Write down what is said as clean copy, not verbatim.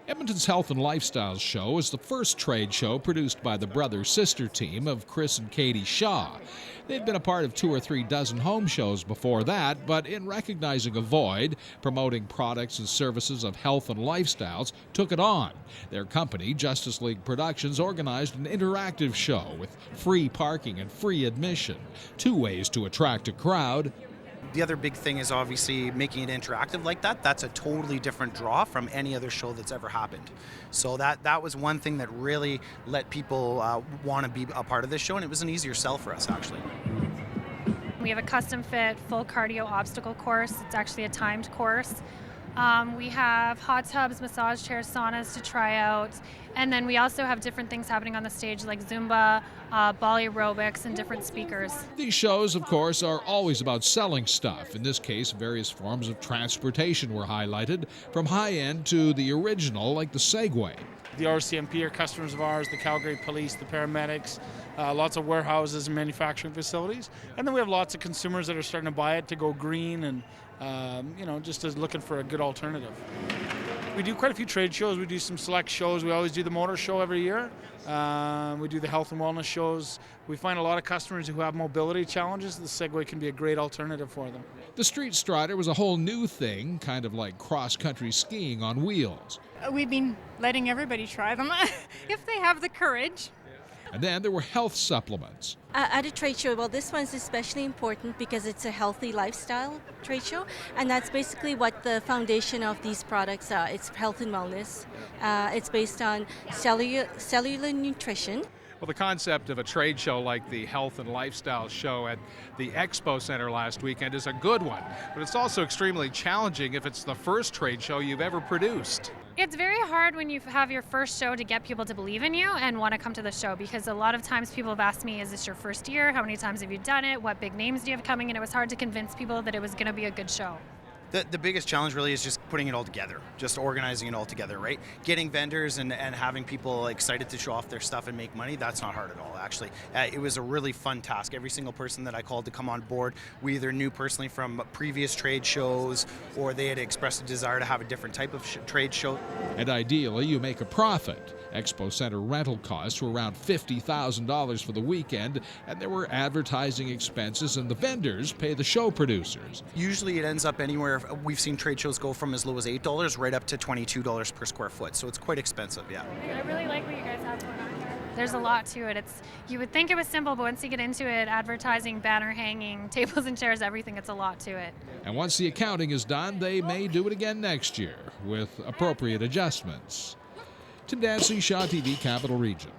Edmonton's Health and Lifestyles Show is the first trade show produced by the brother-sister team of Chris and Katie Shaw. They'd been a part of 2 or 3 dozen home shows before that, but in recognizing a void, promoting products and services of health and lifestyles took it on. Their company, Justice League Productions, organized an interactive show with free parking and free admission, 2 ways to attract a crowd. The other big thing is obviously making it interactive like that. That's a totally different draw from any other show that's ever happened. So that was one thing that really let people want to be a part of this show, and it was an easier sell for us, actually. We have a custom fit full cardio obstacle course. It's actually a timed course. We have hot tubs, massage chairs, saunas to try out. And then we also have different things happening on the stage like Zumba, ball aerobics, and different speakers. These shows, of course, are always about selling stuff. In this case, various forms of transportation were highlighted, from high-end to the original, like the Segway. The RCMP are customers of ours, the Calgary Police, the paramedics, lots of warehouses and manufacturing facilities. And then we have lots of consumers that are starting to buy it to go green and, just as looking for a good alternative. We do quite a few trade shows. We do some select shows. We always do the motor show every year. We do the health and wellness shows. We find a lot of customers who have mobility challenges. The Segway can be a great alternative for them. The Street Strider was a whole new thing, kind of like cross-country skiing on wheels. We've been letting everybody try them if they have the courage. And then there were health supplements. At a trade show, well, this one's especially important because it's a healthy lifestyle trade show, and that's basically what the foundation of these products are. It's health and wellness. It's based on cellular nutrition. Well, the concept of a trade show like the Health and Lifestyle Show at the Expo Center last weekend is a good one, but it's also extremely challenging if it's the first trade show you've ever produced. It's very hard when you have your first show to get people to believe in you and want to come to the show, because a lot of times people have asked me, is this your first year? How many times have you done it? What big names do you have coming? And it was hard to convince people that it was going to be a good show. The biggest challenge really is just putting it all together, just organizing it all together, right? Getting vendors and having people excited to show off their stuff and make money, that's not hard at all, actually. It was a really fun task. Every single person that I called to come on board, we either knew personally from previous trade shows or they had expressed a desire to have a different type of trade show. And ideally, you make a profit. Expo Center rental costs were around $50,000 for the weekend, and there were advertising expenses, and the vendors pay the show producers. Usually it ends up anywhere, we've seen trade shows go from as low as $8 right up to $22 per square foot, so it's quite expensive, yeah. I really like what you guys have going on here. There's a lot to it. You would think it was simple, but once you get into it, advertising, banner hanging, tables and chairs, everything, it's a lot to it. And once the accounting is done, they may do it again next year with appropriate adjustments. Tim Dancy, Shaw TV, Capital Region.